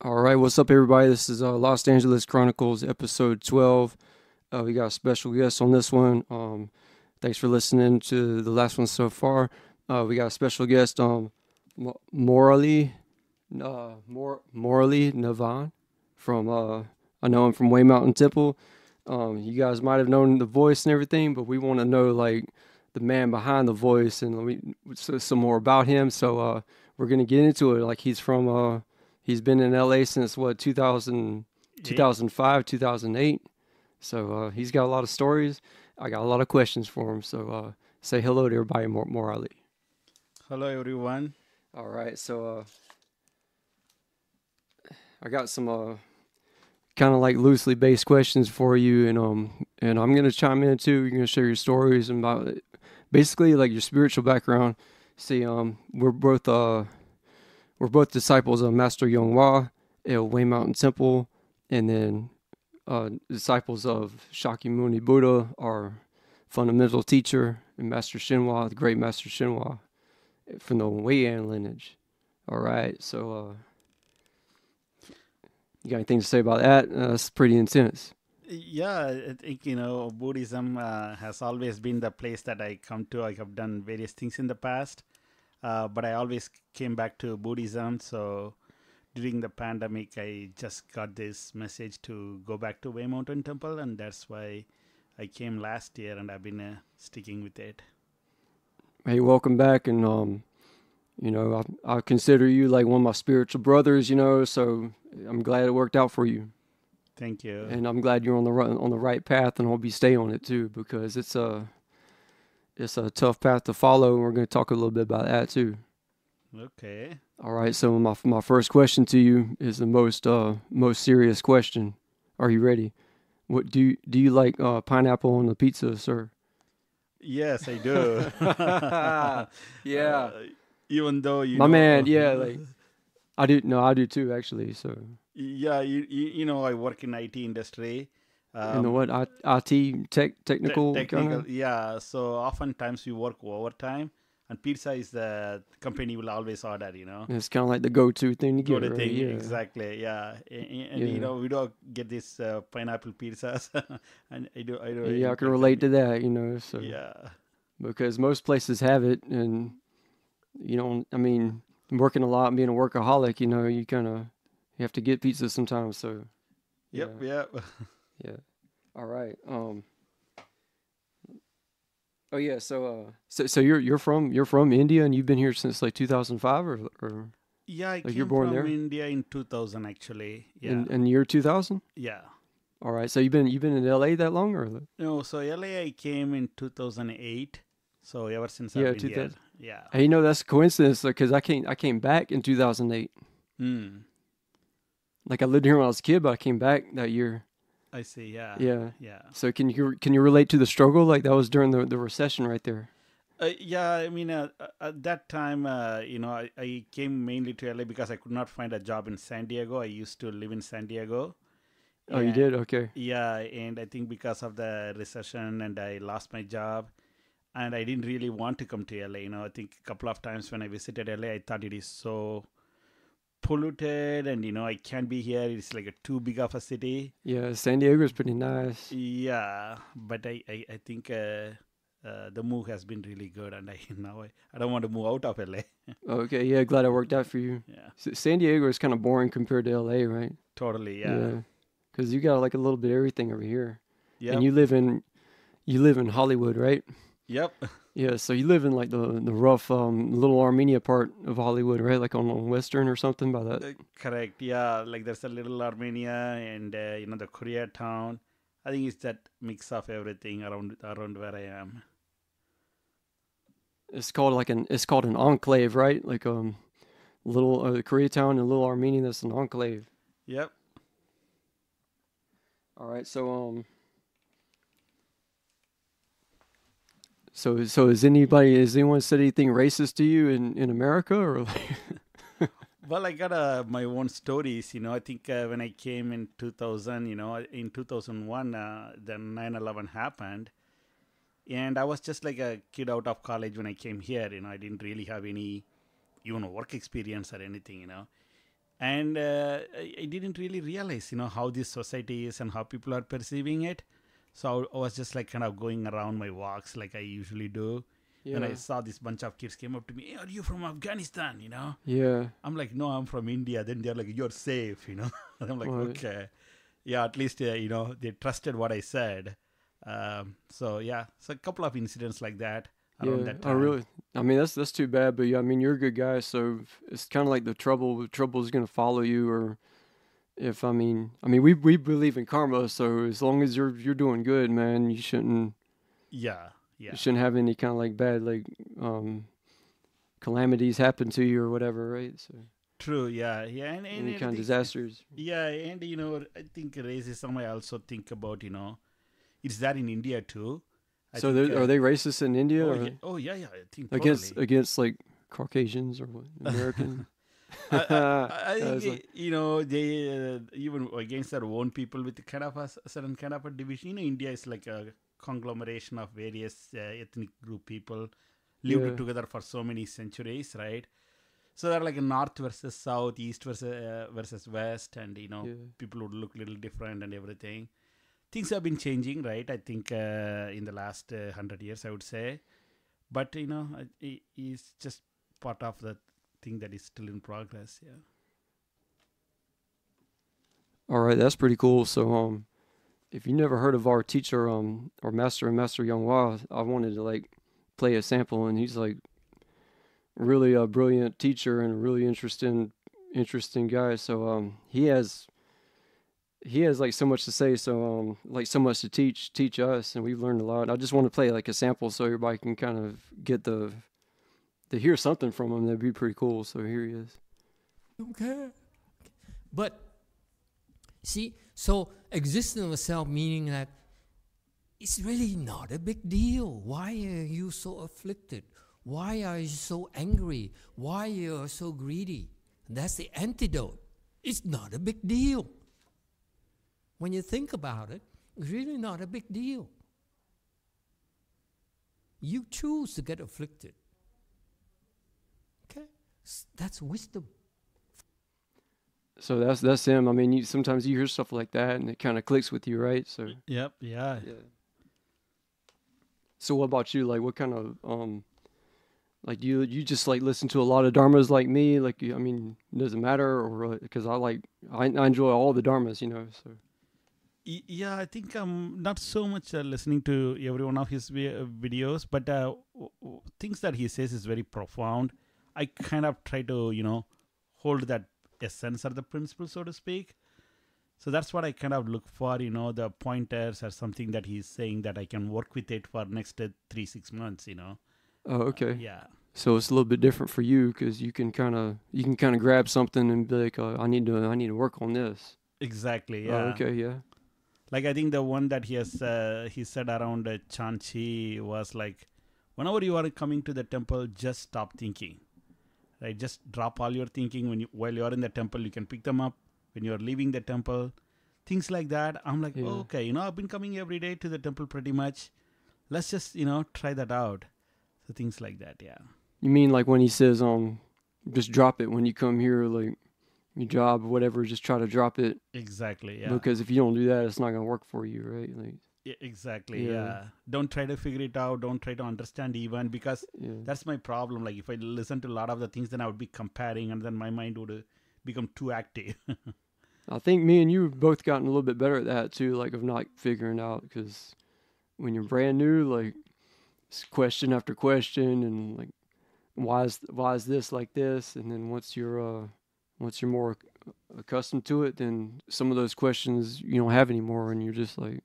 All right, what's up, everybody? This is Los Angeles Chronicles, episode 12. We got a special guest on this one. Thanks for listening to the last one so far. We got a special guest, Murali, Murali Navan from, I know him from Way Mountain Temple. You guys might have known the voice and everything, but we want to know, like, the man behind the voice and some more about him. So we're going to get into it. Like, he's been in LA since what, 2000, Eight. 2005, 2008. So he's got a lot of stories. I got a lot of questions for him. So say hello to everybody, Morali. Hello, everyone. All right. So I got some kind of like loosely based questions for you, and I'm gonna chime in too. You're gonna share your stories and about basically like your spiritual background. See, we're both disciples of Master YongHua at Way Mountain Temple, and then disciples of Shakyamuni Buddha, our fundamental teacher, and Master Shinhwa, the great Master Shinhwa, from the Weian lineage. All right, so you got anything to say about that? That's pretty intense. Yeah, I think, Buddhism has always been the place that I come to. I have done various things in the past, but I always came back to Buddhism. So during the pandemic, I just got this message to go back to Way Mountain Temple, and that's why I came last year, and I've been sticking with it. Hey, welcome back, and I consider you like one of my spiritual brothers. So I'm glad it worked out for you. Thank you. And I'm glad you're on the right path, and hope you stay on it too, because it's a tough path to follow, and we're going to talk a little bit about that too. Okay. All right. So my first question to you is the most serious question. Are you ready? What do you like pineapple on the pizza, sir? Yes, I do. Yeah, Even though, my man. Yeah, like I do. No, I do too, actually. So yeah, I work in IT industry. in the Um, what IT technical kind Technical, of. yeah. So oftentimes we work overtime, and pizza is the company will always order. It's kind of like the go-to thing to Go get, to right? thing, Yeah, exactly, yeah. And yeah. we don't get this pineapple pizzas, and I do Yeah, I can like relate them. to that, so Yeah, because most places have it, and I mean, working a lot and being a workaholic, you kind of you have to get pizza sometimes. So yep, yeah, yep. yeah. All right. Oh yeah. So you're from India, and you've been here since like 2005, or Yeah, I like you're came born from there India in 2000 actually. Yeah, in year 2000. yeah. All right. So you've been in LA that long, or No, so LA I came in 2008. So ever since I've yeah, been here. 2000. Yeah. Hey, that's a coincidence because I came back in 2008. Hmm. Like I lived here when I was a kid, but I came back that year. I see. Yeah. Yeah. Yeah. So can you relate to the struggle? Like that was during the recession right there. Yeah, I mean, at that time, I came mainly to LA because I could not find a job in San Diego. I used to live in San Diego. Oh, you Yeah, did? Okay. yeah, and I think because of the recession and I lost my job, and I didn't really want to come to LA. I think a couple of times when I visited LA, I thought it is so polluted, and I can't be here. It's like a too big of a city. Yeah, San Diego's pretty nice. Yeah, but I think the move has been really good, and I don't want to move out of LA. Okay, yeah, glad it worked out for you. Yeah, San Diego is kind of boring compared to LA, right? totally. Yeah. Yeah, because you got like a little bit of everything over here, and Yep. you live in Hollywood, right? Yep. Yeah, so you live in like the rough little Armenia part of Hollywood, right? Like on Western or something by that. Correct. Yeah. Like there's a little Armenia and the Koreatown. I think it's that mix of everything around where I am. It's called an enclave, right? Like little Koreatown and little Armenia. That's an enclave. Yep. All right, so is anyone said anything racist to you in America or like? Well, I got my own stories. I think when I came in 2000, in 2001, the 9/11 happened. And I was just like a kid out of college when I came here. I didn't really have any even work experience or anything. And I didn't really realize, how this society is and how people are perceiving it. So I was just like kind of going around my walks like I usually do. And I Yeah. saw this bunch of kids came up to me, hey, are you from Afghanistan? Yeah. I'm like, no, I'm from India. Then they're like, you're safe. And I'm like, Right. okay. Yeah, at least, they trusted what I said. So, yeah, so a couple of incidents like that around Yeah. that I time. really. I mean, that's too bad. But yeah, I mean, you're a good guy, so it's kind of like the trouble. The trouble is gonna follow you, or if we believe in karma. So as long as you're doing good, man, Yeah, you yeah. shouldn't have any kind of like bad um calamities happen to you or whatever, right? So True, yeah, yeah. And any I kind of think, disasters. yeah, and, I think racism, I also think about, it's there in India too. I So think, are they racist in India or oh, yeah, yeah, I think against totally. against like Caucasians or what, American? I think It's like, they even against their own people with kind of a certain kind of a division. India is like a conglomeration of various ethnic group people lived yeah, together for so many centuries, right? So they're like a north versus south, east versus west, and yeah. people would look a little different and everything. Things have been changing, right? I think in the last 100 years, I would say, but it's just part of the thing that is still in progress. Yeah. All right, that's pretty cool. So if you never heard of our teacher our master and master YongHua, I wanted to like play a sample, and he's like really a brilliant teacher and a really interesting guy. So he has like so much to say, so like so much to teach us, and we've learned a lot. I just want to play like a sample so everybody can kind of get to hear something from him. That'd be pretty cool. So here he is. Don't care. But see, so existence of self meaning that it's really not a big deal. Why are you so afflicted? Why are you so angry? Why you are so greedy? That's the antidote. It's not a big deal. When you think about it, it's really not a big deal. You choose to get afflicted. Okay? That's wisdom. So that's him. I mean, sometimes you hear stuff like that, and it kind of clicks with you, right? So Yep. Yeah. yeah. So what about you? Like, what kind of like you just like listen to a lot of dharmas like me? Like, I mean, does it matter or because I enjoy all the dharmas. So Yeah, I think I'm not so much listening to every one of his videos, but things that he says is very profound. I kind of try to, hold that essence or the principle, so to speak. So that's what I kind of look for, the pointers or something that he's saying that I can work with it for next 3-6 months. oh, okay. Yeah, So it's a little bit different for you because you can kind of grab something and be like, I need to work on this. exactly. Oh, Yeah. okay, yeah, Like I think the one that he said around Chanchi was like, whenever you are coming to the temple, just stop thinking. Right, just drop all your thinking while you are in the temple. You can pick them up when you are leaving the temple. Things like that. I'm like, oh, yeah. okay, I've been coming every day to the temple pretty much. Let's just try that out. So things like that. Yeah. You mean like when he says just drop it when you come here, like your job or whatever, just try to drop it Exactly. Yeah. because if you don't do that, it's not gonna work for you, right? Like, Exactly. yeah, Yeah. Don't try to figure it out. Don't try to understand even, because yeah. that's my problem. Like if I listen to a lot of the things, then I would be comparing, and then my mind would become too active. I think me and you have both gotten a little bit better at that too, like of not figuring out because when you're brand new, like it's question after question and like why is this like this, and then once you're more accustomed to it, then some of those questions you don't have anymore, and you're just like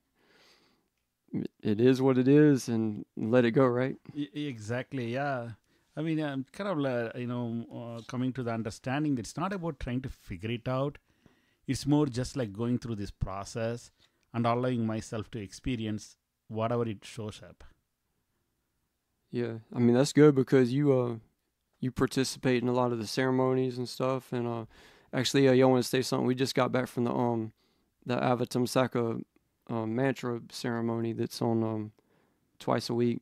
it is what it is and let it go, right? Exactly. Yeah. I mean, I'm kind of, coming to the understanding that it's not about trying to figure it out. It's more just like going through this process and allowing myself to experience whatever it shows up. Yeah, I mean that's good because you participate in a lot of the ceremonies and stuff, and actually, you want to say something. We just got back from the Avatamsaka mantra ceremony that's on twice a week,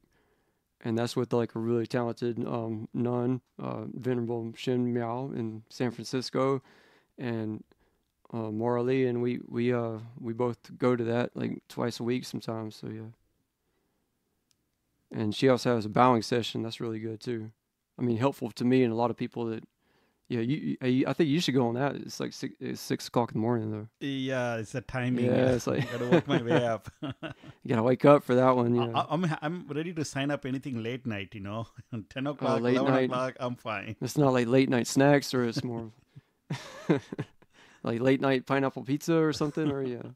and that's with like a really talented nun, Venerable Shin Miao in San Francisco, and Murali, and we both go to that like twice a week sometimes. So yeah, and she also has a bowing session that's really good too. I mean, helpful to me and a lot of people that. Yeah, I think you should go on that. It's like 6 o'clock in the morning though. Yeah, it's a timing. Yeah, it's like Gotta work my way up. you gotta wake up for that one. Yeah, I'm ready to sign up anything late night. 10 oh, o'clock, late 11 night. o'clock. I'm fine. It's not like late night snacks, or it's more like late night pineapple pizza or something. Or yeah.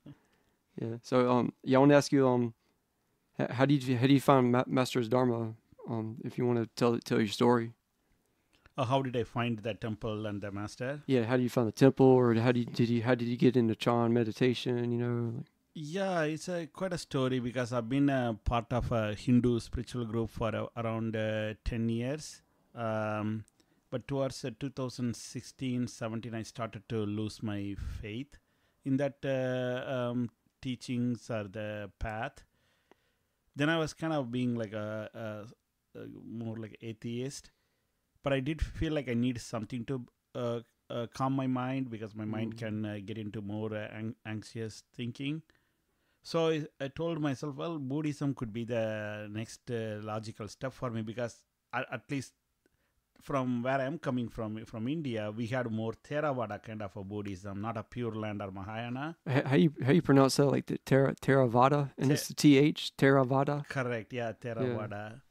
So yeah, I want to ask you how do you find Master's Dharma? If you want to tell your story. How did I find the temple and the master? Yeah, how do you find the temple, or how did you get into Chan meditation? Yeah, it's quite a story because I've been a part of a Hindu spiritual group for around 10 years. But towards 2016-17, I started to lose my faith in that teachings or the path. Then I was kind of being like a more like atheist. But I did feel like I need something to calm my mind, because my mind can get into more anxious thinking. So I told myself, well, Buddhism could be the next logical step for me, because at least from where I'm coming from India, we had more Theravada kind of a Buddhism, not a Pure Land or Mahayana. How you pronounce that? Like the Theravada, and it's the TH Theravada. Correct, yeah, Theravada.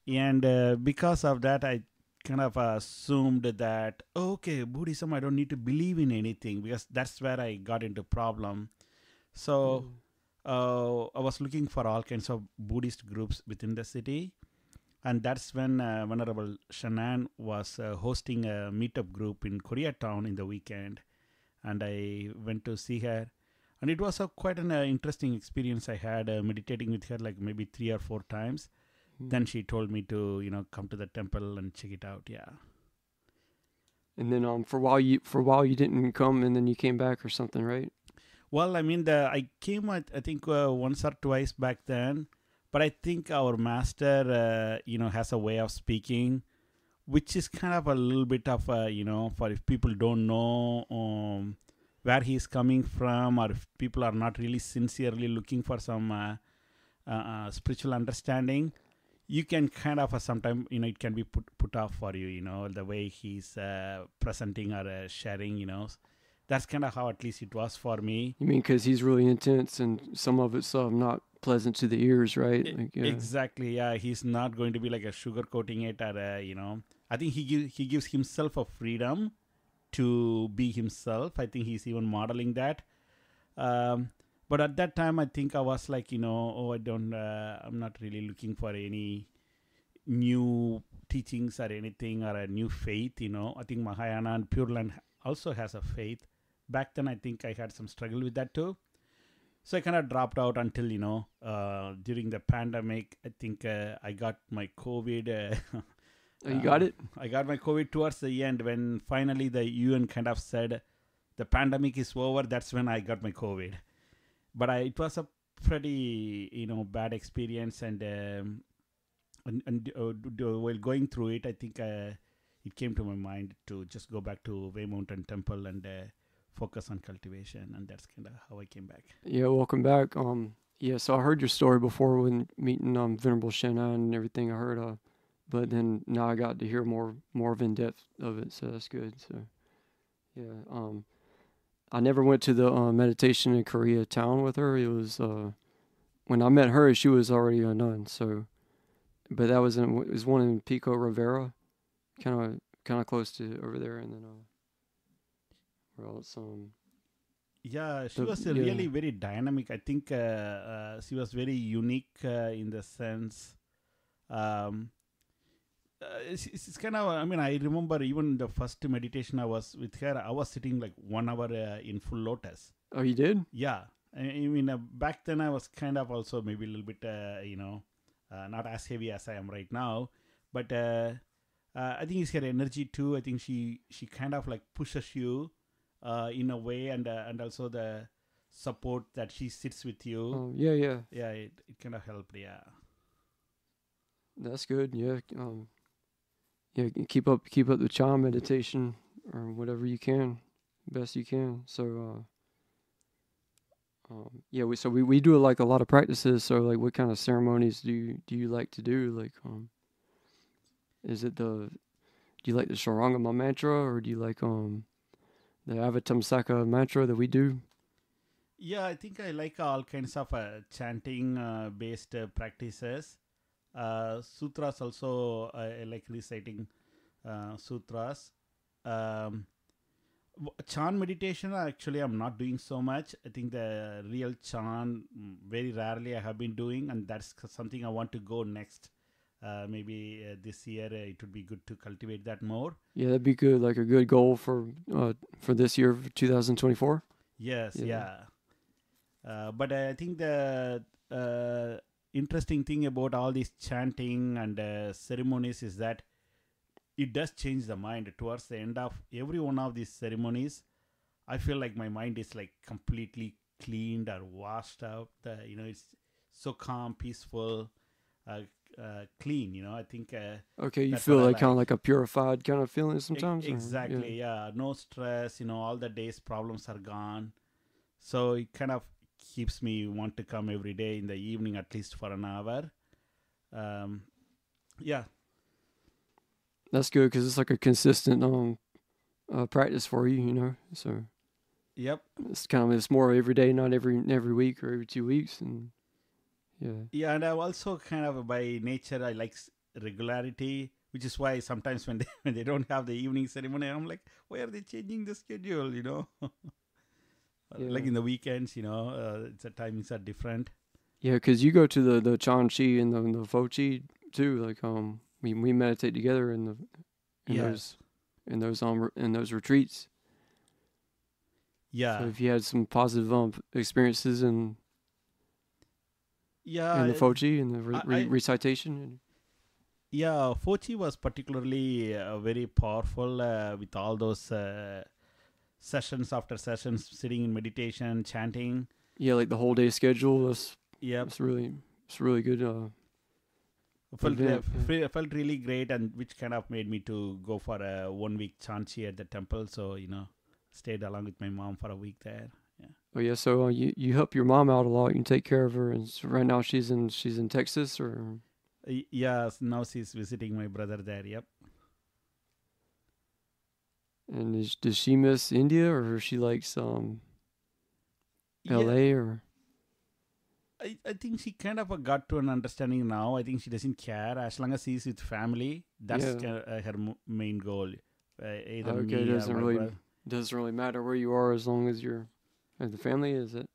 Yeah. And because of that, I kind of assumed that, okay, Buddhism, I don't need to believe in anything, because that's where I got into problem. So I was looking for all kinds of Buddhist groups within the city. And that's when Venerable Shannon was hosting a meetup group in Koreatown in the weekend. And I went to see her. And it was quite an interesting experience I had meditating with her like maybe 3 or 4 times. Then she told me to, come to the temple and check it out. Yeah. And then for a while you didn't come, and then you came back or something, right? Well, I mean, I came, I think, once or twice back then. But I think our master, has a way of speaking, which is kind of a little bit of, for if people don't know where he's coming from, or if people are not really sincerely looking for some spiritual understanding, you can kind of sometimes, it can be put off for you, the way he's presenting or sharing, That's kind of how at least it was for me. You mean because he's really intense and some of it's not pleasant to the ears, right? Exactly, yeah. He's not going to be like a sugarcoating it or, I think he gives himself a freedom to be himself. I think he's even modeling that. But at that time, I think I was like, I'm not really looking for any new teachings or anything or a new faith, I think Mahayana and Pure Land also has a faith. Back then, I think I had some struggle with that too. So I kind of dropped out until, during the pandemic, I think I got my COVID. Oh, you got it? I got my COVID towards the end when finally the UN kind of said the pandemic is over. That's when I got my COVID. But it was a pretty, bad experience. And while going through it, I think it came to my mind to just go back to Way Mountain Temple and focus on cultivation. And that's kind of how I came back. Yeah, welcome back. So I heard your story before when meeting Venerable Shannon and everything. I heard, but then now I got to hear more of in depth of it. So that's good. So, yeah. I never went to the meditation in Koreatown with her. It was when I met her, she was already a nun. So, but that was it was one in Pico Rivera, kind of close to over there, and then where else? Yeah, she was really very dynamic. I think she was very unique in the sense. It's kind of, I remember even the first meditation I was with her, I was sitting like 1 hour in full lotus. Oh, you did? Yeah. Back then I was kind of also maybe a little bit, not as heavy as I am right now. But I think it's her energy too. I think she kind of like pushes you in a way, and also the support that she sits with you. Oh, yeah. Yeah, it kind of helped, yeah. That's good, yeah. Yeah, keep up the Chan meditation or whatever you can. best you can. So yeah, we do like a lot of practices. So like, what kind of ceremonies do you like to do? Like, is it do you like the Sharangama mantra, or do you like the Avatamsaka mantra that we do? Yeah, I think I like all kinds of chanting based practices. Sutras also, I like reciting sutras. Um, Chan meditation, actually, I'm not doing so much. I think the real Chan, very rarely I have been doing, and that's something I want to go next. Maybe this year it would be good to cultivate that more. Yeah, that'd be good. Like a good goal for this year, for 2024. Yes, Yeah. yeah. But I think the interesting thing about all these chanting and ceremonies is that it does change the mind. Towards the end of every one of these ceremonies, I feel like my mind is like completely cleaned or washed out. It's so calm, peaceful, clean. I think Okay, you that's feel what I like kind of like. like a purified kind of feeling sometimes. Or- Exactly, yeah. No stress. All the day's problems are gone. So it kind of keeps me want to come every day in the evening, at least for an hour. Yeah, That's good because it's like a consistent practice for you, So yep. it's more every day, not every week or every 2 weeks, and yeah. Yeah, and I also kind of by nature I like regularity, which is why sometimes when they when they don't have the evening ceremony, I'm like, why are they changing the schedule? Like Yeah. in the weekends, it's the timings are different. Yeah, because you go to the Chan Chi and the Fo Chi too. Like we meditate together in Yes. those retreats. So Yeah. if you had some positive experiences in the Yeah. Fo Chi and the I recitation. Yeah, Fochi was particularly very powerful with all those sessions after sessions, sitting in meditation, chanting. Yeah, like the whole day schedule. Yep, It's really good event. Yeah. felt really great, and which kind of made me to go for a 1 week chanchi at the temple. So stayed along with my mom for a week there. Yeah. Oh yeah, so you help your mom out a lot. You take care of her, and so right now she's in Texas, or Yeah, now she's visiting my brother there. Yep. and does she miss India, or she likes Yeah, L.A. or I think she kind of got to an understanding now. I think she doesn't care as long as she's with family. That's yeah? her main goal. Either Okay, me or my brother. doesn't really matter where you are as long as you're as the family. Is it?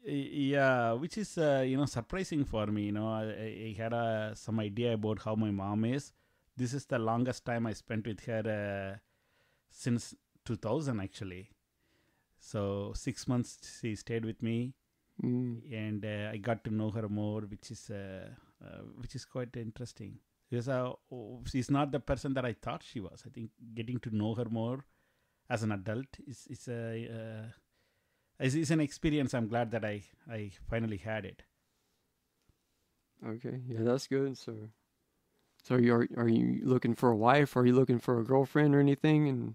Yeah, which is surprising for me. I had some idea about how my mom is. This is the longest time I spent with her since 2000 actually. So 6 months she stayed with me, Mm. and I got to know her more, which is quite interesting. Because she's not the person that I thought she was. I think getting to know her more as an adult is an experience. I'm glad that I finally had it. Okay, yeah, that's good. So are you looking for a wife? Are you looking for a girlfriend or anything? And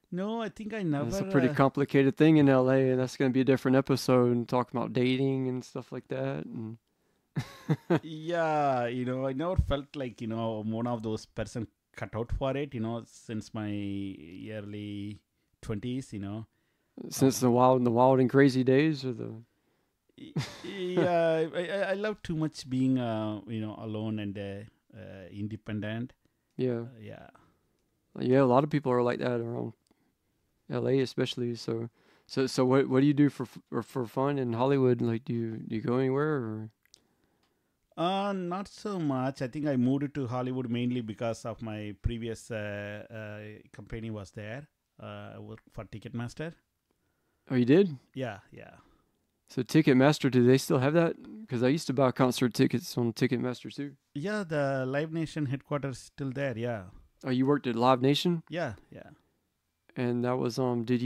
No, I think I it's never. a pretty complicated thing in LA, and that's going to be a different episode and talking about dating and stuff like that. And Yeah, I never felt like I'm one of those person cut out for it. Since my early 20s. since the wild and crazy days, or the Yeah, I love too much being alone and independent. yeah, Yeah. yeah, a lot of people are like that around LA, especially. So what do you do for fun in Hollywood? Like, do you go anywhere or? Not so much. I think I moved to Hollywood mainly because of my previous company was there. I worked for Ticketmaster. Oh, you did? Yeah, yeah. So Ticketmaster, do they still have that? Because I used to buy concert tickets on Ticketmaster too. Yeah, the Live Nation headquarters still there. Yeah, Oh, you worked at Live Nation, yeah, yeah. and that was did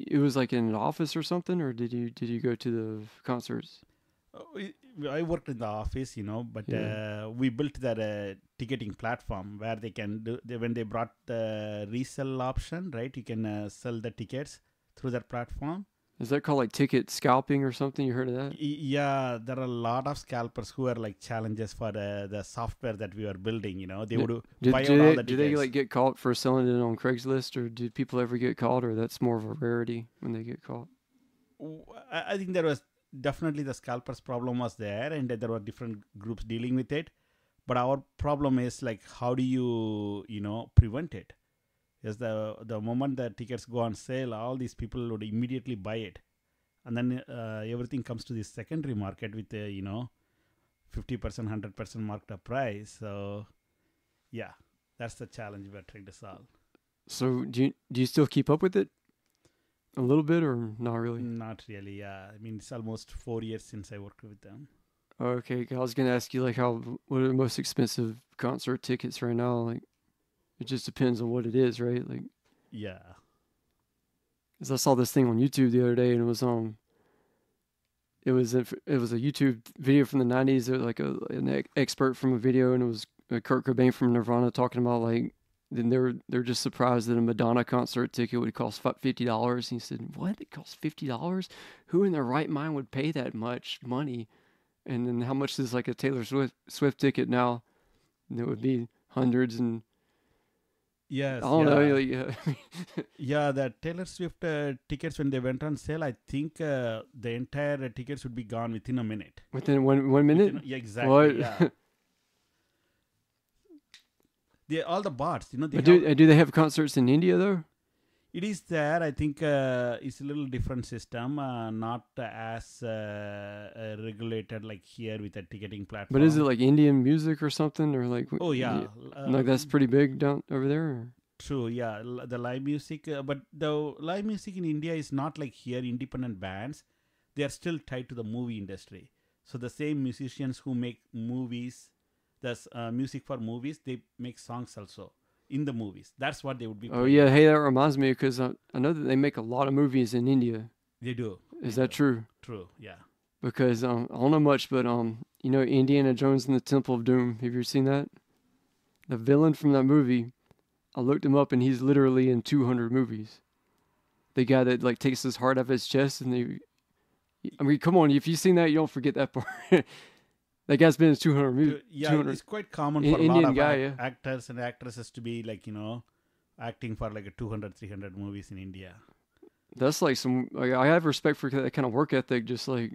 it was like in an office or something, or did you go to the concerts? I worked in the office, but we built that ticketing platform where they can when they brought the resell option, right? You can sell the tickets through that platform. Is that called like ticket scalping or something? You heard of that? Yeah, there are a lot of scalpers who are like challenges for the software that we are building. They would buy out all the tickets. Do they like get caught for selling it on Craigslist, or did people ever get caught, or that's more of a rarity when they get caught? I think there was definitely the scalpers problem was there, and there were different groups dealing with it. But our problem is like, how do you prevent it? Is the moment the tickets go on sale, all these people would immediately buy it, and then everything comes to the secondary market with a 50%, 100% marked up price. So yeah, that's the challenge we're trying to solve. So do you still keep up with it a little bit, or not really? Not really. Yeah, I mean, it's almost 4 years since I worked with them. Okay, I was gonna ask you like what are the most expensive concert tickets right now? Like, it just depends on what it is, right? Like, yeah. Because I saw this thing on YouTube the other day, and it was a YouTube video from the 90s. Like an expert from a video, and it was Kurt Cobain from Nirvana talking about like, then they're just surprised that a Madonna concert ticket would cost $50. And he said, "What? It costs $50? Who in their right mind would pay that much money?" And then how much is like a Taylor Swift ticket now? And it would be hundreds and. Yes. I don't know. Yeah, the Taylor Swift tickets, when they went on sale, I think the entire tickets would be gone within a minute. Within one minute? Yeah, exactly. What? Yeah. All the bots, do they have concerts in India though? It is there. I think it's a little different system, not as regulated like here with a ticketing platform. But is it like Indian music or something, or like? Oh yeah, like that's pretty big down over there. Or? True. Yeah, the live music, but the live music in India is not like here. Independent bands, they are still tied to the movie industry. So the same musicians who make movies, there's music for movies, they make songs also in the movies. That's what they would be playing. Oh yeah, hey, that reminds me, because I know that they make a lot of movies in India. They do. Is that true? True, yeah. Because I don't know much, but Indiana Jones and the Temple of Doom. Have you ever seen that? The villain from that movie, I looked him up, and he's literally in 200 movies. The guy that like takes his heart off his chest, and come on, if you've seen that, you don't forget that part. That guy's been in 200 movies. Yeah, 200. It's quite common for Indian a lot of guy, actors and actresses to be like, acting for like 200, 300 movies in India. That's like I have respect for that kind of work ethic, just like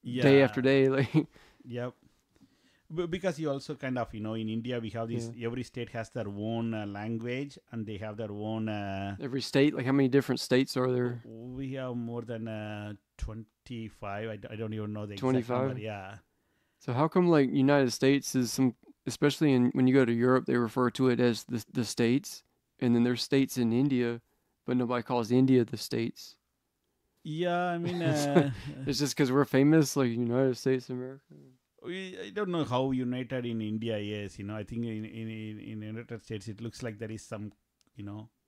day after day. Like, yep. Because you also kind of, in India, we have this, every state has their own language, and they have their own... every state? Like, how many different states are there? We have more than 25. I don't even know the exact 25? number. Yeah. So how come like United States is especially when you go to Europe, they refer to it as the states, and then there's states in India, but nobody calls India the states. Yeah, I mean, it's just because we're famous, like United States of America. I don't know how united in India is. I think in United States it looks like there is some,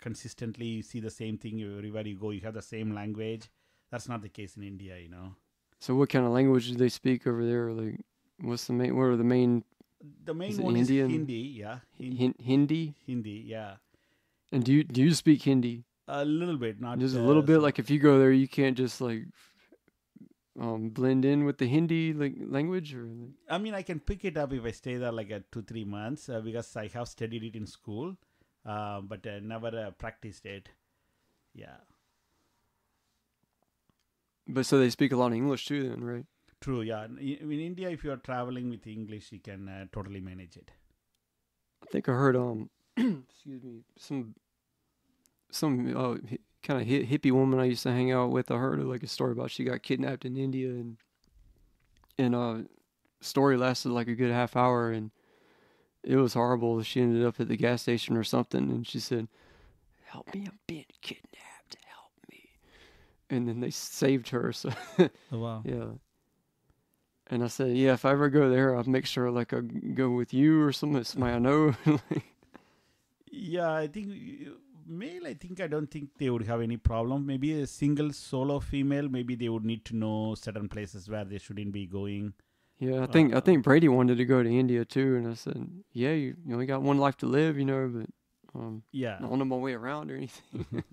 consistently you see the same thing everywhere you go. You have the same language. That's not the case in India. So what kind of language do they speak over there? Like, what are the main? The main one Indian? Is Hindi. Yeah, Hindi. Hindi. Yeah. And do you speak Hindi? A little bit, not just a little bit. Like if you go there, you can't just like blend in with the Hindi language, or. I mean, I can pick it up if I stay there like 2-3 months because I have studied it in school, but never practiced it. Yeah. But so they speak a lot of English too, then, right? True. Yeah. In India, if you are traveling with English, you can totally manage it. I think I heard excuse me, some kind of hippie woman I used to hang out with. I heard like a story about she got kidnapped in India, and story lasted like a good half hour, and it was horrible. She ended up at the gas station or something, and she said, "Help me, I'm being kidnapped. Help me." And then they saved her. So oh, wow. Yeah. And I said, yeah, if I ever go there, I'll make sure like I go with you or somebody I know. Yeah, I think male, I don't think they would have any problem. Maybe a single solo female, maybe they would need to know certain places where they shouldn't be going. Yeah, I think Brady wanted to go to India too, and I said, yeah, you only got one life to live, but Yeah. not on my way around or anything.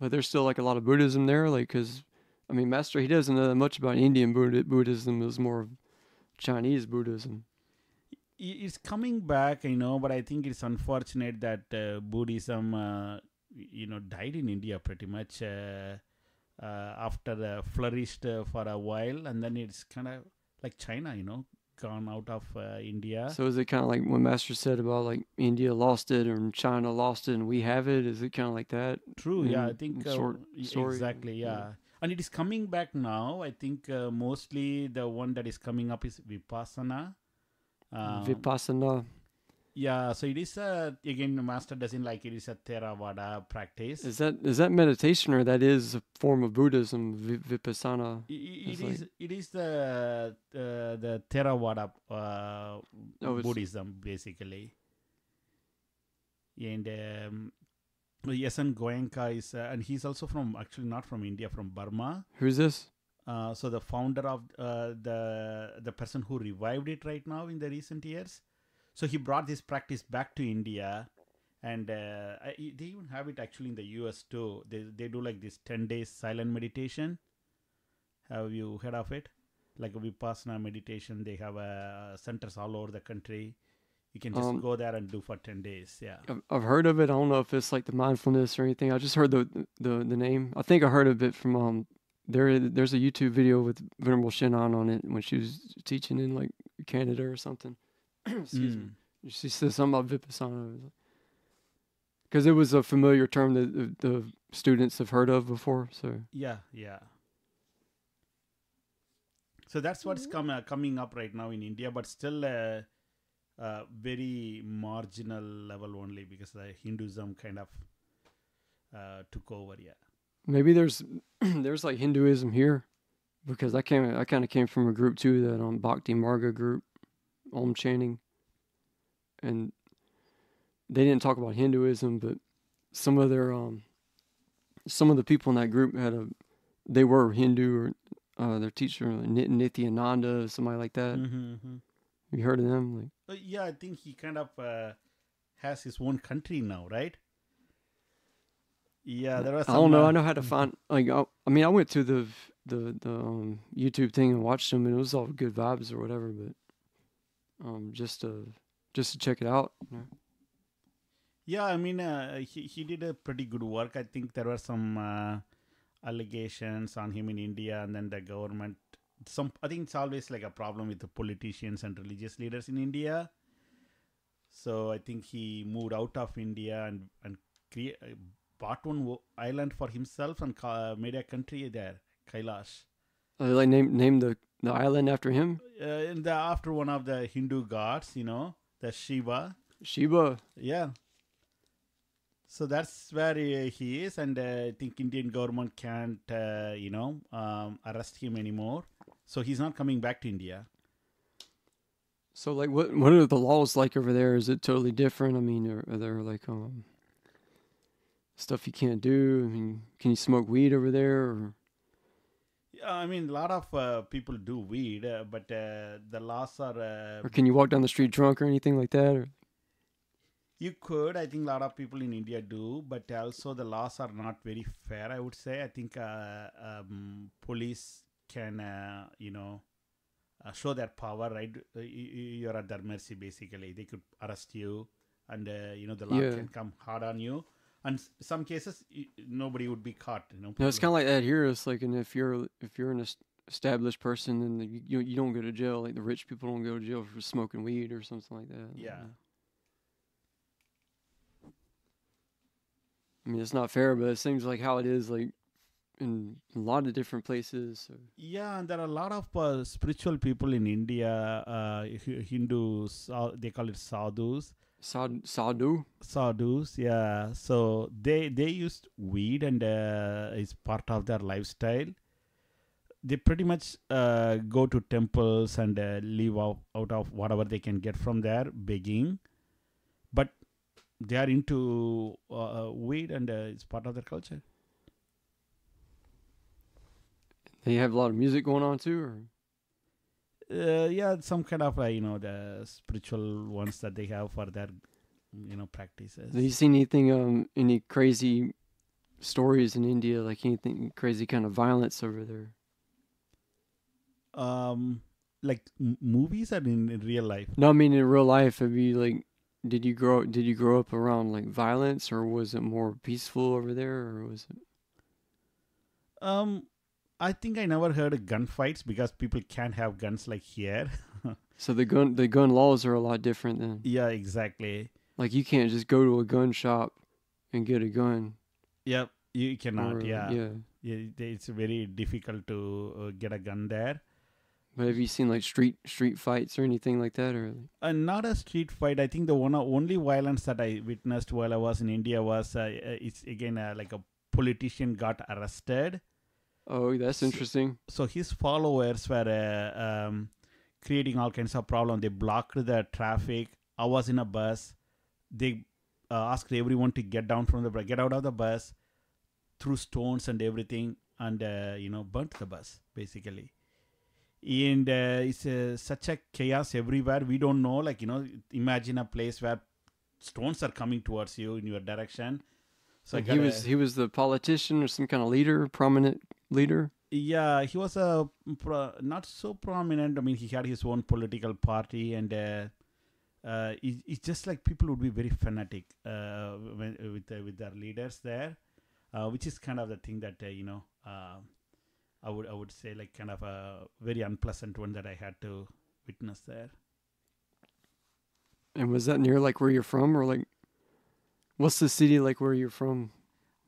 But there's still like a lot of Buddhism there, like because Master, he doesn't know that much about Indian Buddhism. It was more of Chinese Buddhism. It's coming back, but I think it's unfortunate that Buddhism, died in India pretty much after flourished for a while, and then it's kind of like China, gone out of India. So is it kind of like when Master said about like India lost it or China lost it and we have it? Is it kind of like that? True, yeah, I think short story. Exactly, yeah. And it is coming back now. I think mostly the one that is coming up is Vipassana. Vipassana. Yeah, so it is again, the Master doesn't like it. Is a Theravada practice. Is that meditation or that is a form of Buddhism? Vipassana. It is the Theravada Buddhism basically. And Yasan Goenka is, and he's also actually not from India, from Burma. Who's this? So the founder of the person who revived it right now in the recent years. So he brought this practice back to India, and they even have it actually in the US too. They do like this 10 days silent meditation. Have you heard of it? Like a Vipassana meditation. They have centers all over the country. You can just go there and do for 10 days. Yeah, I've heard of it. I don't know if it's like the mindfulness or anything. I just heard the name. I think I heard of it from there's a YouTube video with Venerable Shinhan on it when she was teaching in like Canada or something. Excuse me. She said something about Vipassana because it was a familiar term that the students have heard of before. So yeah. So that's what's coming up right now in India, but still very marginal level only because the Hinduism kind of took over. Yeah. Maybe there's like Hinduism here because I kind of came from a group too, that Bhakti Marga group, Om chanting, and they didn't talk about Hinduism, but some of the people in that group they were Hindu, or their teacher Nityananda, somebody like that. Mm-hmm. You heard of them? Yeah, I think he kind of has his own country now, right? Yeah, there was. I don't know. I know how to find. Like, I went to the YouTube thing and watched them, and it was all good vibes or whatever. But just to check it out. Yeah, he did a pretty good work. I think there were some allegations on him in India, and then the government. I think it's always like a problem with the politicians and religious leaders in India. So I think he moved out of India and bought one island for himself and made a country there, Kailash. Like named the island after him? After one of the Hindu gods, the Shiva. Shiva. Yeah. So that's where he is, and I think Indian government can't, arrest him anymore. So he's not coming back to India. So, like, what are the laws like over there? Is it totally different? Are there like stuff you can't do? Can you smoke weed over there? Or? Yeah, a lot of people do weed, but the laws are. Or can you walk down the street drunk or anything like that? Or? You could. I think a lot of people in India do, but also the laws are not very fair, I would say. I think police can, show their power, right? You're at their mercy, basically. They could arrest you, and, the law can come hard on you. And some cases, nobody would be caught. No, it's kind of like that here. It's like, and if you're an established person, then you don't go to jail. Like the rich people don't go to jail for smoking weed or something like that. Yeah. It's not fair, but it seems like how it is, like in a lot of different places. So. Yeah, and there are a lot of spiritual people in India, Hindus, they call it sadhus. Sadhus, yeah. So they used weed, and it's part of their lifestyle. They pretty much go to temples and live out of whatever they can get from there, begging. But they are into weed, and it's part of their culture. They have a lot of music going on too, or? Yeah, some kind of the spiritual ones that they have for their practices. Have you seen anything, any crazy stories in India, like anything crazy kind of violence over there? Like movies or in real life? No, I mean in real life. Have you like, did you grow up around like violence, or was it more peaceful over there, or was it? I think I never heard of gunfights because people can't have guns like here. So the gun laws are a lot different then. Yeah, exactly. Like you can't just go to a gun shop and get a gun. Yep, you cannot. Or, Yeah, it's very difficult to get a gun there. But have you seen like street fights or anything like that, or? Not a street fight. I think the only violence that I witnessed while I was in India was it's again like a politician got arrested. Oh, that's interesting. So his followers were creating all kinds of problems. They blocked the traffic. I was in a bus. They asked everyone to get out of the bus, threw stones and everything, and burnt the bus basically. And it's such a chaos everywhere. We don't know, like imagine a place where stones are coming towards you in your direction. So like he was the politician or some kind of leader, prominent leader. Yeah, he was a not so prominent. I mean, he had his own political party, and it's just like people would be very fanatic with their leaders there, which is kind of the thing that I would say like kind of a very unpleasant one that I had to witness there. And was that near like where you're from, or like what's the city like where you're from?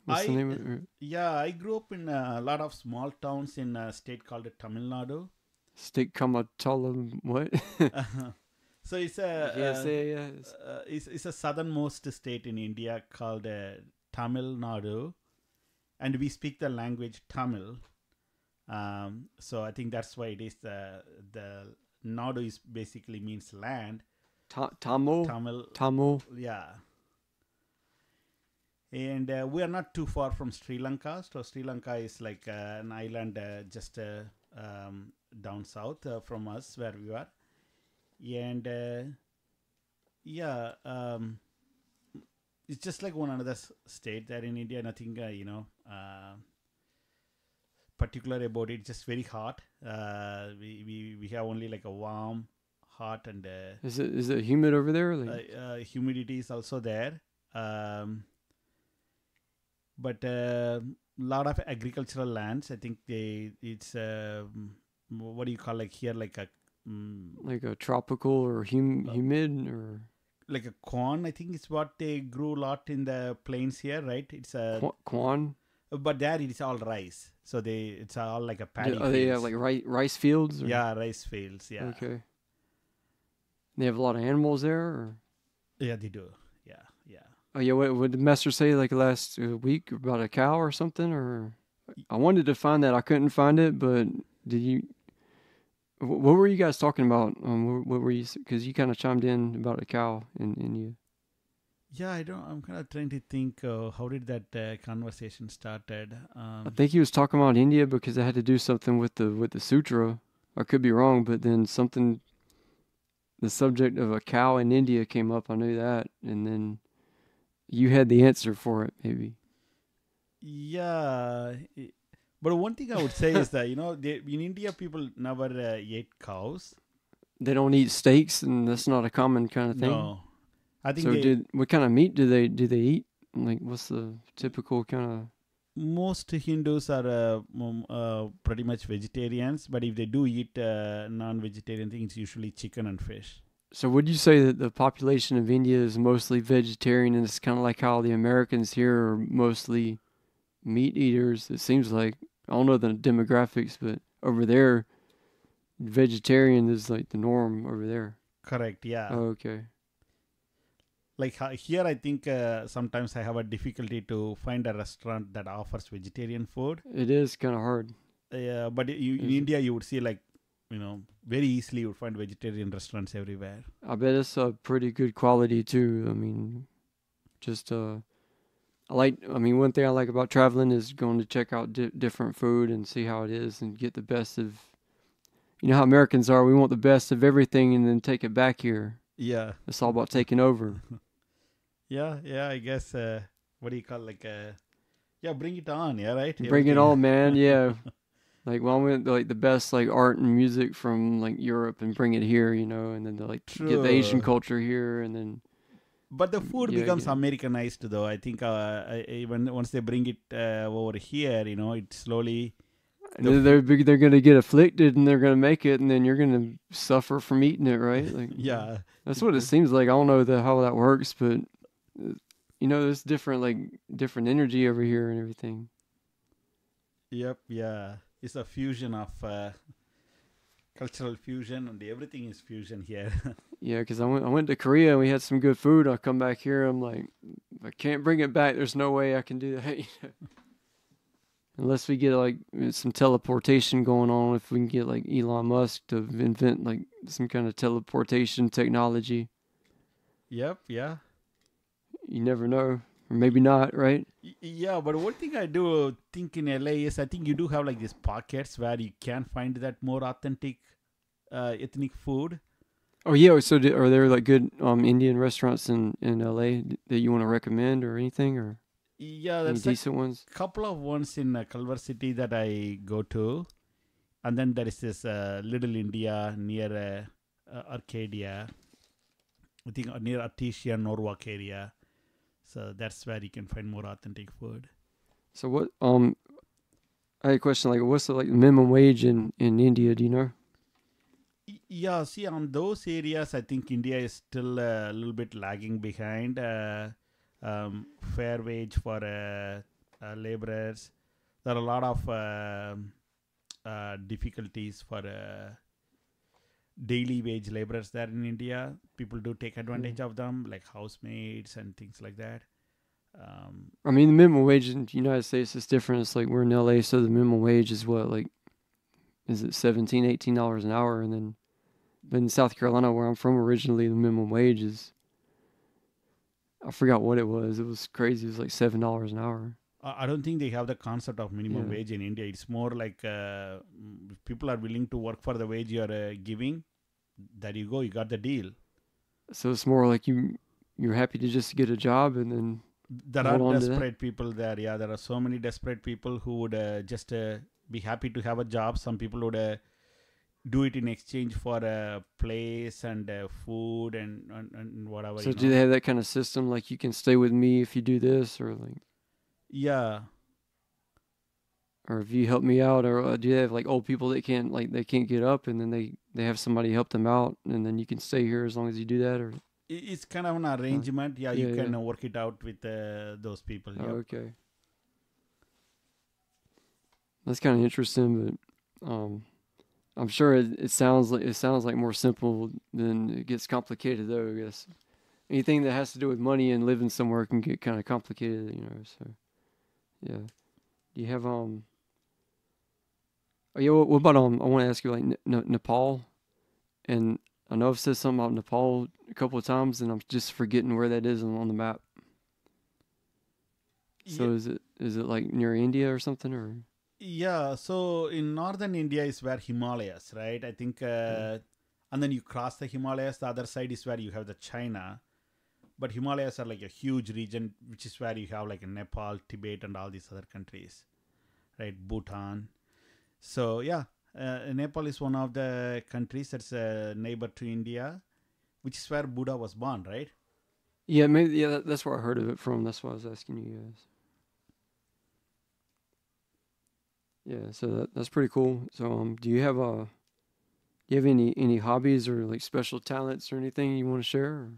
What's the name of it? Yeah, I grew up in a lot of small towns in a state called Tamil Nadu. State Kamatalam, what? So it's it's a southernmost state in India called Tamil Nadu, and we speak the language Tamil. So I think that's why it is the Nadu is basically means land. Tamil. Yeah. And we are not too far from Sri Lanka. So Sri Lanka is like an island just down south from us where we are. And it's just like one another state there in India. Nothing, particular about it. Just very hot. We have only like a warm, hot, and is it humid over there? Like? Humidity is also there. But a lot of agricultural lands. I think it's what do you call like here like a tropical or humid or like a corn. I think it's what they grew a lot in the plains here, right? It's a corn. But there it's all rice. So it's all like a paddy. They have like rice fields? Or? Yeah, rice fields. Yeah. Okay. They have a lot of animals there? Or? Yeah, they do. Yeah. Oh, yeah, what did Messer say like last week about a cow or something? Or I wanted to find that. I couldn't find it, but did you... What were you guys talking about? What were you... Because you kind of chimed in about a cow in you. Yeah, I'm kind of trying to think how did that conversation started. I think he was talking about India because it had to do something with the sutra. I could be wrong, but then something... The subject of a cow in India came up. I knew that, and then... You had the answer for it, maybe. Yeah. But one thing I would say is that, in India, people never ate cows. They don't eat steaks, and that's not a common kind of thing? No. I think so what kind of meat do they eat? Like, what's the typical kind of... Most Hindus are pretty much vegetarians, but if they do eat non-vegetarian things, it's usually chicken and fish. So would you say that the population of India is mostly vegetarian, and it's kind of like how the Americans here are mostly meat eaters? It seems like, I don't know the demographics, but over there, vegetarian is like the norm over there. Correct, yeah. Oh, okay. Like here, I think sometimes I have a difficulty to find a restaurant that offers vegetarian food. It is kind of hard. Yeah, but in India, you would see like, very easily you would find vegetarian restaurants everywhere. I bet it's a pretty good quality too. I mean, just one thing I like about traveling is going to check out different food and see how it is and get the best of you know how Americans are. We want the best of everything and then take it back here. Yeah. It's all about taking over. Yeah. I guess. What do you call yeah, bring it on. Yeah, right. Bring it on, man. Yeah. Like, well, I went like the best like art and music from like Europe and bring it here, you know, and then like get the Asian True. culture here, and then But the food yeah, becomes yeah. Americanized, though. I think when once they bring it over here, it slowly. And then they're gonna get afflicted and they're gonna make it, and then you're gonna suffer from eating it, right? Like, Yeah. that's what it seems like. I don't know how that works, but you know, there's different energy over here and everything. Yep. Yeah. It's a fusion of cultural fusion, and everything is fusion here. Yeah, because I went to Korea and we had some good food. I come back here, I'm like, I can't bring it back. There's no way I can do that. Unless we get like some teleportation going on. If we can get like Elon Musk to invent like some kind of teleportation technology. Yep. Yeah. You never know. Or maybe not, right? Yeah, but one thing I do think in LA is I think you do have like these pockets where you can find that more authentic ethnic food. Oh yeah, so are there like good Indian restaurants in LA that you want to recommend or anything, or Yeah, any that's decent ones? couple of ones in Culver City that I go to, and then there is this Little India near Arcadia, I think near Artesia, Norwalk area. So that's where you can find more authentic food. So what I had a question, like what's the like minimum wage in India, do you know? Yeah, see, on those areas, I think India is still a little bit lagging behind. Fair wage for laborers. There are a lot of difficulties for daily wage laborers there in India. People do take advantage of them, like housemaids and things like that. I mean, the minimum wage in the United States is different. It's like we're in LA, so the minimum wage is what, like, is it $17, $18 an hour? And then, but in South Carolina, where I'm from originally, the minimum wage is, I forgot what it was. It was crazy. It was like $7 an hour. I don't think they have the concept of minimum Yeah. wage in India. It's more like if people are willing to work for the wage you're giving, there you go, you got the deal. So it's more like you're happy to just get a job and then There hold are on to that. desperate people there. Yeah, there are so many desperate people who would just be happy to have a job. Some people would do it in exchange for a place and food and whatever. So do they have that kind of system? Like you can stay with me if you do this, or like, Yeah. or if you help me out, or do they have like old people that they can't get up, and then they have somebody help them out, and then you can stay here as long as you do that, or It's kind of an arrangement. Yeah, you Yeah, can yeah. work it out with those people. oh, Yep. okay. That's kind of interesting, but I'm sure it sounds like more simple than it gets complicated, though. I guess anything that has to do with money and living somewhere can get kind of complicated, you know. So yeah, do you have Oh yeah, what about I want to ask you like Nepal, and I know I've said something about Nepal a couple of times, and I'm just forgetting where that is on the map. So Ye- is it like near India or something, or? Yeah, so in northern India is where Himalayas, right? I think, and then you cross the Himalayas. The other side is where you have the China, but Himalayas are like a huge region, which is where you have like Nepal, Tibet, and all these other countries, right? Bhutan. So yeah, Nepal is one of the countries that's a neighbor to India, which is where Buddha was born, right? Yeah, maybe. Yeah, that's where I heard of it from. That's why I was asking you guys. Yeah, so that's pretty cool. So, do you have any hobbies or like special talents or anything you want to share? Or?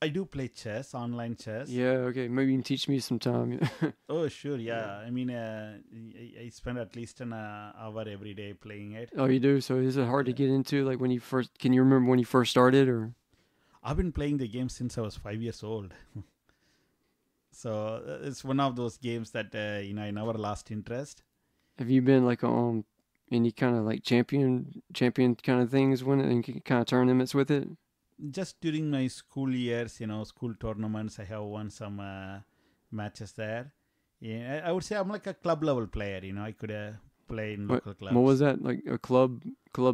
I do play chess, online chess. Yeah, okay. Maybe you can teach me sometime. Oh, sure. Yeah. I mean, I spend at least an hour every day playing it. Oh, you do. So, is it hard to Yeah. get into? Like when you first? Can you remember when you first started? Or I've been playing the game since I was 5 years old. So it's one of those games that, I never lost interest. have you been like any kind of like champion kind of things when and kind of tournaments with it? Just during my school years, school tournaments, I have won some matches there. Yeah, I would say I'm like a club level player. I could play in What local clubs. what was that, like a club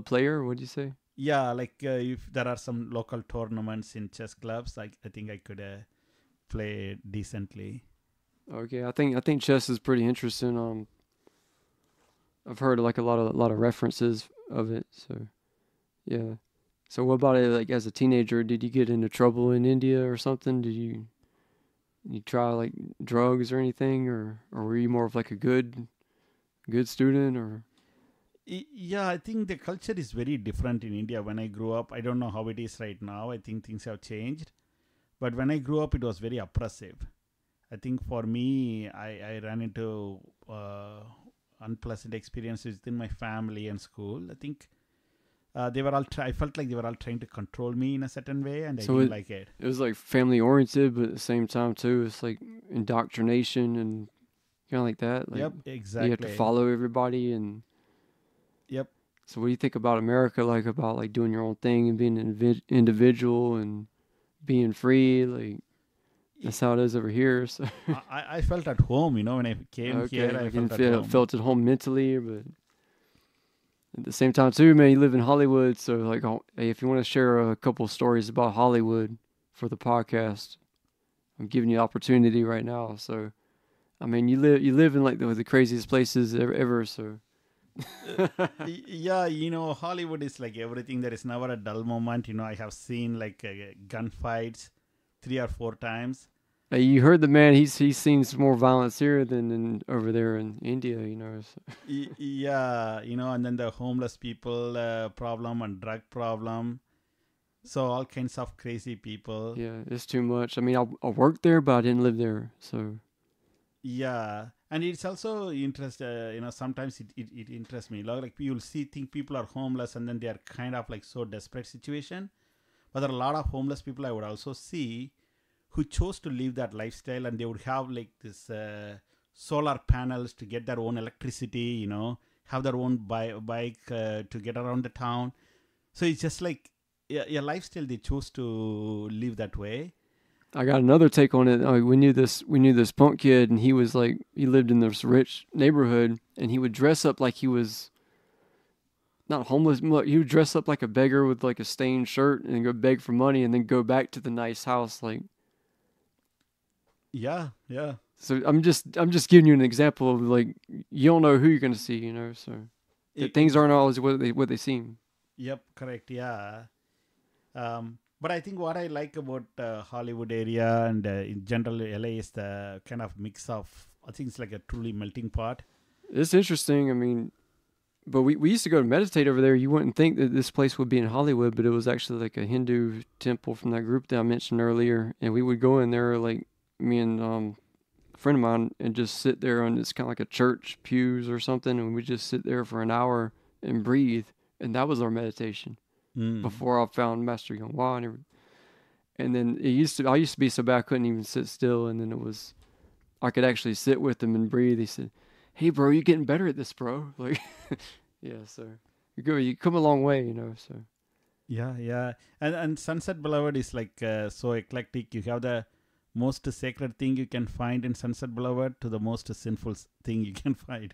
player? What did you say? Yeah, like if there are some local tournaments in chess clubs, I think I could play decently. Okay, I think chess is pretty interesting. I've heard like a lot of references of it. So yeah. So what about it? Like as a teenager, did you get into trouble in India or something? Did you try like drugs or anything, or were you more of like a good student or? Yeah, I think the culture is very different in India. When I grew up, I don't know how it is right now. I think things have changed. But when I grew up, it was very oppressive. I think for me, I ran into unpleasant experiences within my family and school. I think they were all. I felt like they were all trying to control me in a certain way, and I So didn't like it. it was like family oriented, but at the same time too, it's like indoctrination and kind of like that. Like Yep, you have to exactly. follow everybody. And Yep. so what do you think about America? Like about like doing your own thing and being an individual and being free? Like that's how it is over here. So I felt at home, when I came okay, here, I like you felt at home. felt at home mentally, but at the same time too, man, you live in Hollywood. So like, hey, if you want to share a couple stories about Hollywood for the podcast, I'm giving you opportunity right now. So I mean, you live in like the craziest places ever. So Yeah, Hollywood is like everything. There is never a dull moment. I have seen like gunfights 3 or 4 times. you heard the man. He's seen some more violence here than over there in India. So. Yeah, and then the homeless people problem and drug problem. So all kinds of crazy people. Yeah, it's too much. I mean, I worked there, but I didn't live there. So Yeah, and it's also sometimes it interests me. Like you'll think people are homeless and then they are kind of like so desperate situation. But there are a lot of homeless people I would also see who chose to live that lifestyle, and they would have like this solar panels to get their own electricity, have their own bike to get around the town. So it's just like a lifestyle they chose to live that way. I got another take on it. We knew this punk kid, and he lived in this rich neighborhood, and he would dress up like he was not homeless. He would dress up like a beggar with like a stained shirt and go beg for money, and then go back to the nice house. Like, yeah. so I'm just giving you an example of like you don't know who you're gonna see, So things aren't always what they seem. Yep, correct. Yeah. But I think what I like about Hollywood area and in general LA is the kind of mix of. I think it's like a truly melting pot. It's interesting. I mean, but we used to go to meditate over there. You wouldn't think that this place would be in Hollywood, but it was actually like a Hindu temple from that group that I mentioned earlier. And we would go in there, like me and a friend of mine, and just sit there on it's kind of like a church pews or something, and we just sit there for an hour and breathe, and that was our meditation. Before I found Master YongHua, and then I used to be so bad I couldn't even sit still, and then I could actually sit with him and breathe. He said, "Hey, bro, you're getting better at this, bro." Like, yeah, so you come a long way, So Yeah, and Sunset Boulevard is like so eclectic. You have the most sacred thing you can find in Sunset Boulevard to the most sinful thing you can find.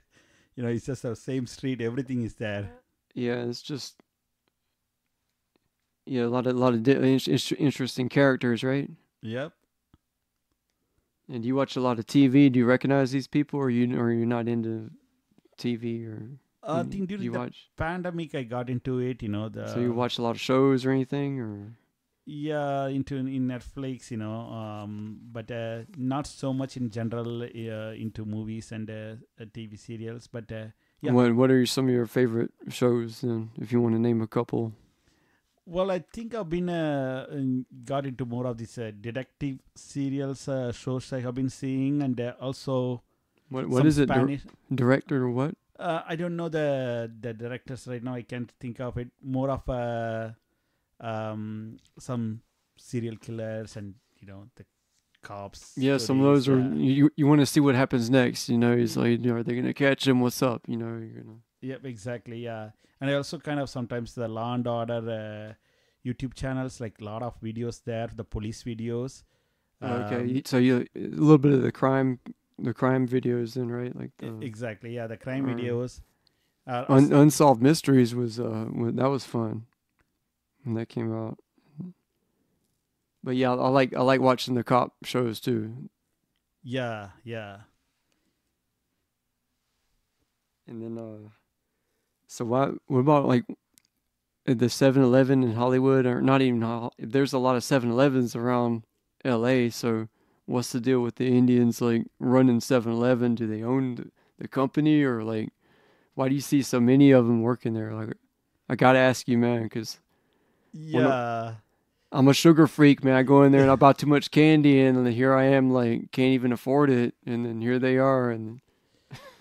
It's just the same street. Everything is there. Yeah, it's just. Yeah, a lot of interesting characters, right? Yep. And you watch a lot of TV. Do you recognize these people, or you're not into TV, or I think during the pandemic I got into it. So you watch a lot of shows or anything, or in Netflix, but not so much in general into movies and TV serials. But yeah. What are some of your favorite shows then, if you want to name a couple? Well, I think I've been got into more of these detective serials shows I have been seeing, and also what is it? Director or what? I don't know the directors right now. I can't think of it. More of some serial killers and the cops. Yeah, some of those are you want to see what happens next. He's like, are they gonna catch him? What's up? You're gonna. Yep, exactly. Yeah, and I also kind of sometimes the Law and Order YouTube channels, like a lot of videos there, the police videos. Okay, so you a little bit of the crime videos then, right? Like exactly, yeah, the crime videos. Unsolved Mysteries was that was fun when that came out. But yeah, I like watching the cop shows too. Yeah, yeah. And then so what about like the 7-Eleven in Hollywood, or not even there's a lot of 7-Elevens around LA, so what's the deal with the Indians like running 7-Eleven? Do they own the company, or like why do you see so many of them working there? Like I got to ask you, man, cuz Yeah. I'm a sugar freak, man. I go in there and I bought too much candy, and then here I am, like, can't even afford it. And then here they are. And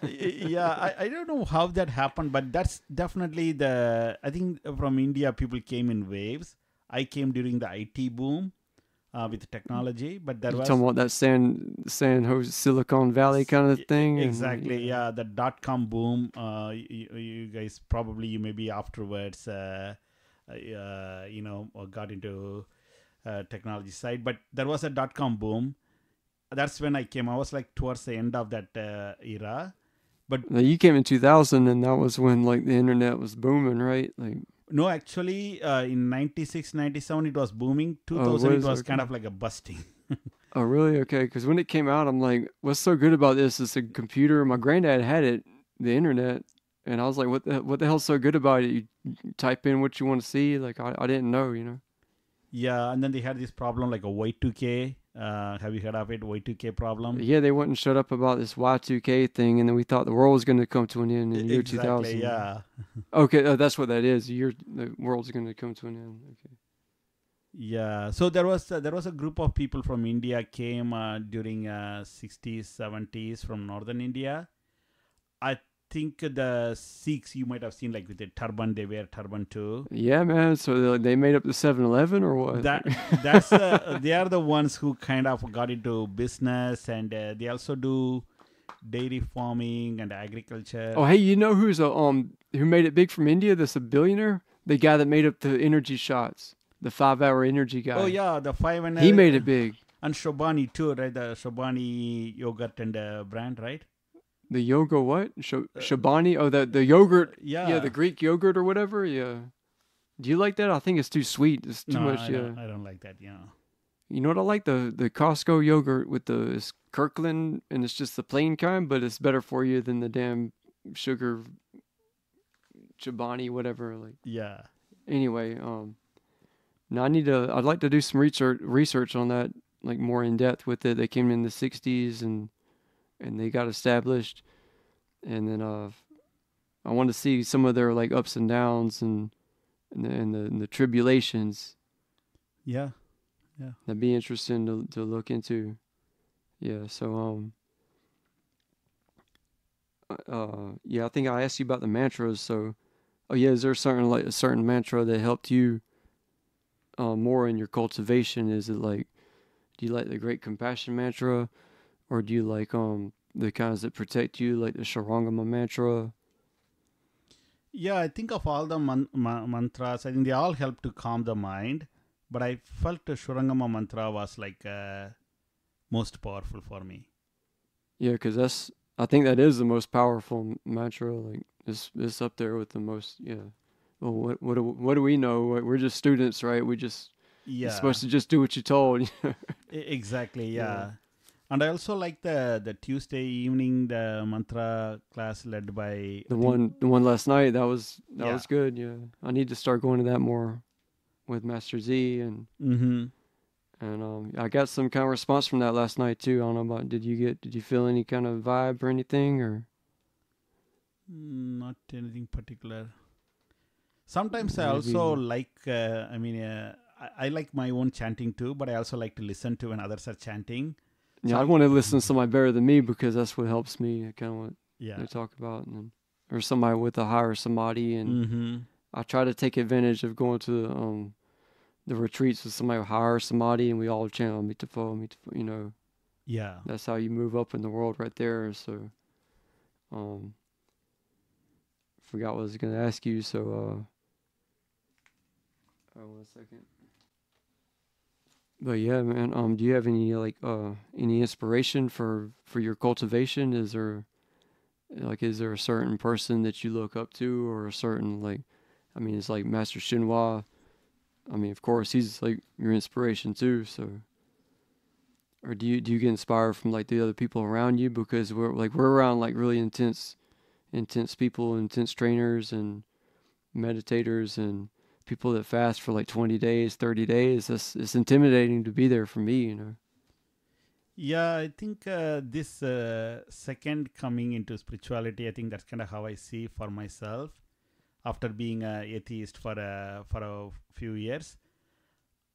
Yeah, I don't know how that happened, but that's definitely I think from India, people came in waves. I came during the IT boom with technology, but there you was talking about that San Jose, Silicon Valley kind of thing? exactly, And, yeah, the .com boom. You guys probably you maybe afterwards, got into technology side, but there was a .com boom. That's when I came. I was like towards the end of that era. But you came in 2000, and that was when like the internet was booming, right? Like no, actually, in 96, 97, it was booming. 2000, it was kind of like a busting. Oh, really? Okay. Because when it came out, I'm like, what's so good about this? It's a computer. My granddad had it, the internet, and I was like, what the hell's so good about it? You type in what you want to see. Like I didn't know, you know. Yeah, and then they had this problem like a Y2K. Have you heard of it? Y2K problem? Yeah, they wouldn't shut up about this Y2K thing, and then we thought the world was going to come to an end in the year 2000. Yeah. Okay, that's what that is. The world's going to come to an end. Okay. Yeah. So there was a group of people from India came during 60s, 70s from northern India. I think the Sikhs you might have seen like with the turban, they wear turban too. Yeah, man. So they made up the 7-Eleven or what? That's they are the ones who kind of got into business, and they also do dairy farming and agriculture. Oh, hey, you know who made it big from India? That's a billionaire. The guy that made up the energy shots, the 5-hour energy guy. Oh yeah, the 5 and he made it big. And Shobani too, right? The Shobani yogurt and brand, right? The yoga what? Shabani? Oh, the yogurt. Yeah, the Greek yogurt or whatever. Yeah. Do you like that? I think it's too sweet. It's too much. I don't like that. Yeah. You know what I like? The Costco yogurt with it's Kirkland, and it's just the plain kind, but it's better for you than the damn sugar Chobani, whatever. Like. Yeah. Anyway, now I'd like to do some research on that, like more in depth with it. They came in the '60s and they got established, and then I want to see some of their like ups and downs and the tribulations. Yeah, yeah. That'd be interesting to look into. Yeah. So yeah, I think I asked you about the mantras. So, oh yeah, is there a certain mantra that helped you more in your cultivation? Is it like, do you like the Great Compassion mantra? Or do you like the kinds that protect you, like the Sharangama mantra? Yeah, I think of all the mantras, I think they all help to calm the mind. But I felt the Shurangama mantra was like most powerful for me. Yeah, because I think that is the most powerful mantra. Like it's up there with the most. Yeah. Well, what do we know? We're just students, right? You're supposed to just do what you're told. Exactly. Yeah. And I also like the Tuesday evening the mantra class led by the one last night. That was good. Yeah, I need to start going to that more with Master Z and I got some kind of response from that last night too. I don't know about did you feel any kind of vibe or anything or not anything particular. Sometimes I also like I like my own chanting too, but I also like to listen to when others are chanting. Yeah, I want to listen to somebody better than me because that's what helps me. Kind of what they talk about, or somebody with a higher samadhi. And I try to take advantage of going to the retreats with somebody with higher samadhi, and we all chant Amitabha, you know. Yeah, that's how you move up in the world, right there. So, forgot what I was going to ask you. So, 1 second. But yeah, man. Do you have any any inspiration for your cultivation? Is there Like, is there a certain person that you look up to, or a certain, like, I mean, it's like Master Hsuan. I mean, of course, he's like your inspiration too. So, or do you get inspired from like the other people around you? Because we're around like really intense people, intense trainers and meditators and people that fast for like 20 days, 30 days. It's intimidating to be there for me, you know. Yeah, I think this second coming into spirituality, I think that's kind of how I see for myself. After being an atheist for a few years,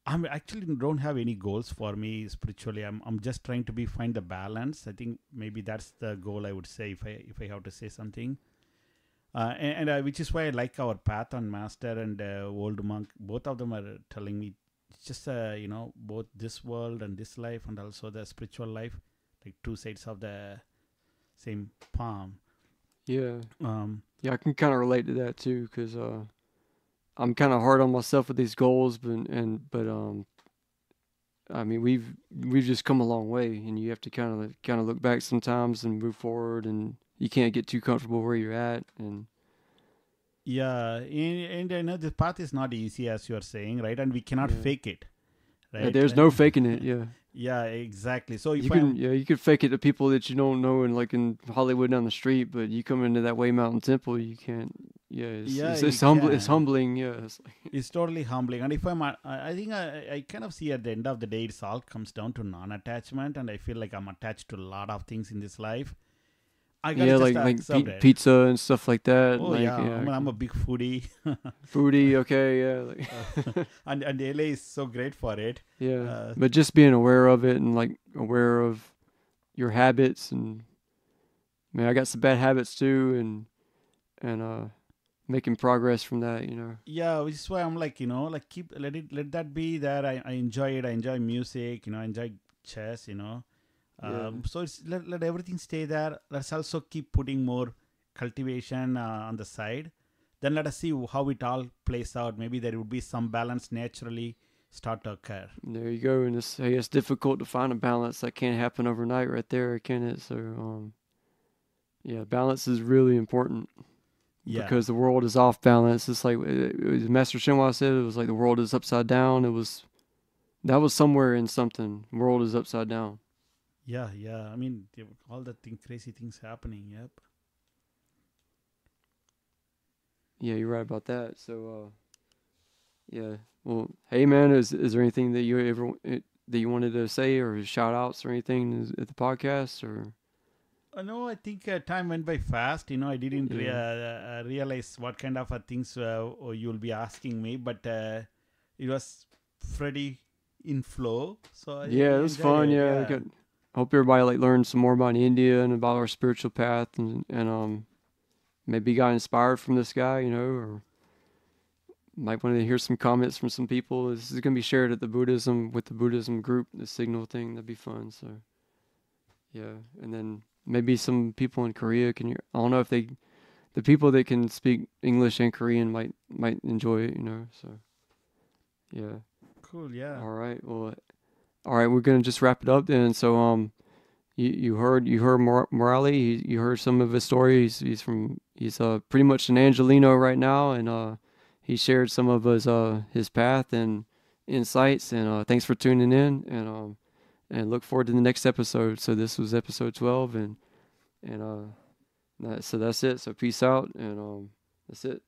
I'm actually don't have any goals for me spiritually. I'm just trying to find the balance. I think maybe that's the goal I would say if I have to say something. And which is why I like our path on master and old monk. Both of them are telling me it's just both this world and this life and also the spiritual life, like two sides of the same palm. Yeah. Um, Yeah, I can kind of relate to that too, because I'm kind of hard on myself with these goals, but I mean, we've just come a long way, and you have to kind of look back sometimes and move forward, and you can't get too comfortable where you're at. And yeah, and I know the path is not easy as you are saying, right? And we cannot yeah. fake it, Yeah, right? there's no faking it. Yeah, Yeah, exactly. So if you could fake it to people that you don't know, and like in Hollywood down the street, but you come into that Way Mountain Temple, you can't. Yeah, Yeah, it's you It's can. humbling. Yeah, it's like, It's totally humbling. And if I think I kind of see at the end of the day, it's all comes down to non-attachment. And I feel like I'm attached to a lot of things in this life. I gotta yeah, just like accept it. pizza and stuff like that. Oh Like yeah, yeah, I'm a big foodie, foodie. Okay, yeah, like and LA is so great for it. yeah. But just being aware of it and like aware of your habits, and man, I got some bad habits too, and making progress from that, you know. Yeah, which is why I'm like like keep let that be there. I enjoy it. I enjoy music. I enjoy chess. Yeah. So it's let everything stay there. Let's also keep putting more cultivation on the side. Then let us see how it all plays out. Maybe there would be some balance naturally start to occur. There you go. And it's difficult to find a balance. That can't happen overnight, right there, can it? So yeah, balance is really important. Yeah. Because the world is off balance. It's like Master Shenhua said, it was like the world is upside down. That was somewhere in something. The world is upside down. Yeah, yeah. I mean, all the crazy things happening. Yep. Yeah, you're right about that. So yeah. Well, hey man, is there anything that you wanted to say, or shout outs or anything at the podcast, or? No, I think time went by fast. I didn't Yeah. realize what kind of things you'll be asking me, but it was pretty in flow. So I Yeah, it was enjoyed fun. it. Yeah, Yeah. I hope everybody like learned some more about India and about our spiritual path, and maybe got inspired from this guy, you know, or might want to hear some comments from some people. This is gonna be shared at the Buddhism group, the Signal thing. That'd be fun. So yeah, and then maybe some people in Korea can hear. I don't know if the people that can speak English and Korean might enjoy it, you know. So yeah. Cool. Yeah. All right. Well, all right. We're gonna just wrap it up then. So you heard Murali. You heard some of his stories. He's pretty much an Angelino right now, and he shared some of his path and insights. And thanks for tuning in, and look forward to the next episode. So this was episode 12, and so that's it. So peace out, and that's it.